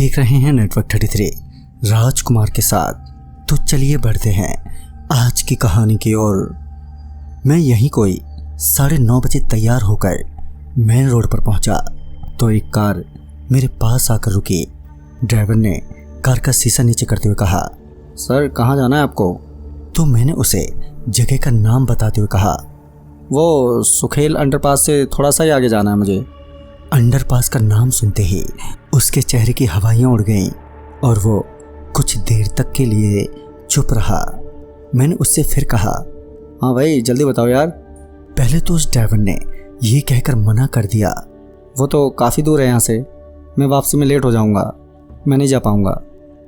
देख रहे हैं नेटवर्क 33 राजकुमार के साथ। तो चलिए बढ़ते हैं आज की कहानी की ओर। मैं यहीं कोई 9:30 बजे तैयार होकर मेन रोड पर पहुंचा तो एक कार मेरे पास आकर रुकी। ड्राइवर ने कार का शीशा नीचे करते हुए कहा, सर कहाँ जाना है आपको? तो मैंने उसे जगह का नाम बताते हुए कहा, वो सुखेल अंडरपास से थोड़ा सा ही आगे जाना है मुझे। अंडरपास का नाम सुनते ही उसके चेहरे की हवाइयाँ उड़ गईं और वो कुछ देर तक के लिए चुप रहा। मैंने उससे फिर कहा, हाँ भाई जल्दी बताओ यार। पहले तो उस ड्राइवर ने ये कहकर मना कर दिया, वो तो काफ़ी दूर है यहाँ से, मैं वापसी में लेट हो जाऊँगा, मैं नहीं जा पाऊँगा।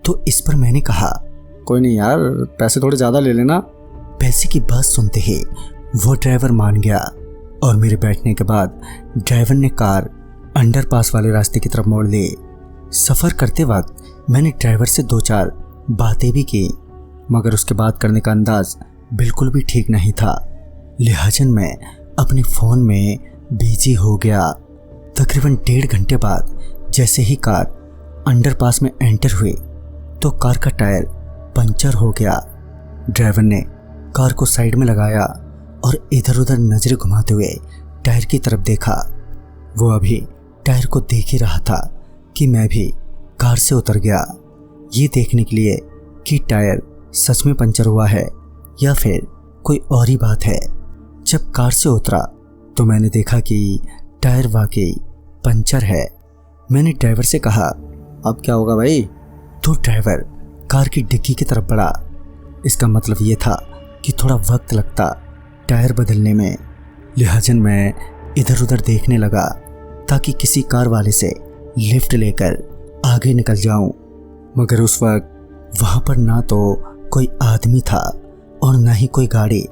तो इस पर मैंने कहा, कोई नहीं यार, पैसे थोड़े ज़्यादा ले लेना। पैसे की बात सुनते ही वो ड्राइवर मान गया और मेरे बैठने के बाद ड्राइवर ने कार अंडरपास वाले रास्ते की तरफ मोड़ ली। सफ़र करते वक्त मैंने ड्राइवर से 2-4 बातें भी की, मगर उसके बात करने का अंदाज बिल्कुल भी ठीक नहीं था। लिहाजन मैं अपने फ़ोन में बिजी हो गया। तकरीबन 1.5 घंटे बाद जैसे ही कार अंडरपास में एंटर हुई तो कार का टायर पंचर हो गया। ड्राइवर ने कार को साइड में लगाया और इधर उधर नज़रें घुमाते हुए टायर की तरफ देखा। वो अभी टायर को देख ही रहा था कि मैं भी कार से उतर गया, ये देखने के लिए कि टायर सच में पंचर हुआ है या फिर कोई और ही बात है। जब कार से उतरा तो मैंने देखा कि टायर वाकई पंचर है। मैंने ड्राइवर से कहा, अब क्या होगा भाई? तो ड्राइवर कार की डिग्गी की तरफ बढ़ा। इसका मतलब ये था कि थोड़ा वक्त लगता टायर बदलने में। लिहाजन मैं इधर उधर देखने लगा ताकि किसी कार वाले से लिफ्ट लेकर आगे निकल जाऊं, मगर उस वक्त वहां पर ना तो कोई आदमी था और ना ही कोई गाड़ी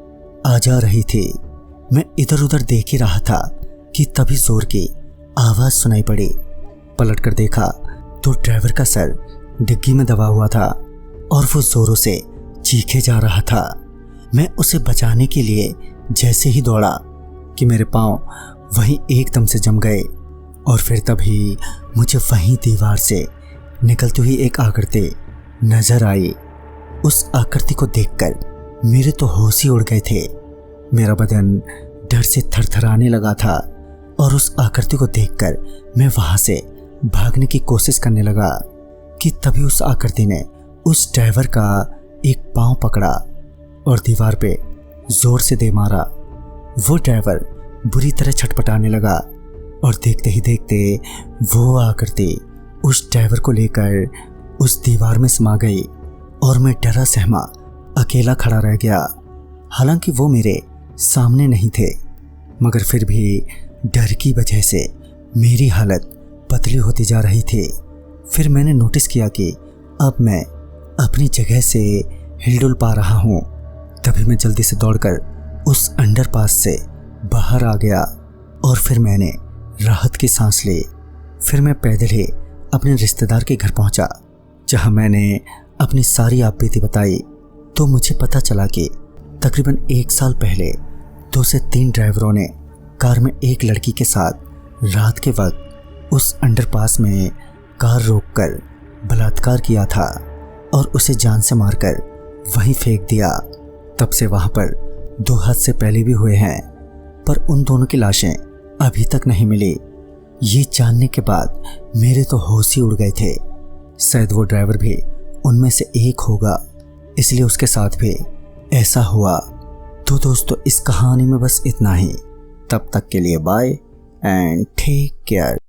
आ जा रही थी। मैं इधर उधर देख ही रहा था कि तभी जोर की आवाज़ सुनाई पड़ी। पलट कर देखा तो ड्राइवर का सर डिग्गी में दबा हुआ था और वो जोरों से चीखे जा रहा था। मैं उसे बचाने के लिए जैसे ही दौड़ा कि मेरे पांव वहीं एकदम से जम गए और फिर तभी मुझे वहीं दीवार से निकलती हुई एक आकृति नजर आई। उस आकृति को देखकर मेरे तो होश ही उड़ गए थे। मेरा बदन डर से थरथराने लगा था और उस आकृति को देखकर मैं वहां से भागने की कोशिश करने लगा कि तभी उस आकृति ने उस ड्राइवर का एक पांव पकड़ा और दीवार पे जोर से दे मारा। वो ड्राइवर बुरी तरह छटपटाने लगा और देखते ही देखते वो आकृति उस ड्राइवर को लेकर उस दीवार में समा गई और मैं डरा सहमा अकेला खड़ा रह गया। हालांकि वो मेरे सामने नहीं थे, मगर फिर भी डर की वजह से मेरी हालत पतली होती जा रही थी। फिर मैंने नोटिस किया कि अब मैं अपनी जगह से हिलडुल पा रहा हूँ। तभी मैं जल्दी से दौड़कर उस अंडरपास से बाहर आ गया और फिर मैंने राहत की सांस ली। फिर मैं पैदल ही अपने रिश्तेदार के घर पहुंचा, जहां मैंने अपनी सारी आपबीती बताई। तो मुझे पता चला कि तकरीबन 1 साल पहले 2 से 3 ड्राइवरों ने कार में एक लड़की के साथ रात के वक्त उस अंडरपास में कार रोककर बलात्कार किया था और उसे जान से मारकर वहीं फेंक दिया। तब से वहां पर 2 हादसे पहले भी हुए हैं, पर उन दोनों की लाशें अभी तक नहीं मिली। ये जानने के बाद मेरे तो होश ही उड़ गए थे। शायद वो ड्राइवर भी उनमें से एक होगा, इसलिए उसके साथ भी ऐसा हुआ। तो दोस्तों इस कहानी में बस इतना ही। तब तक के लिए बाय एंड टेक केयर।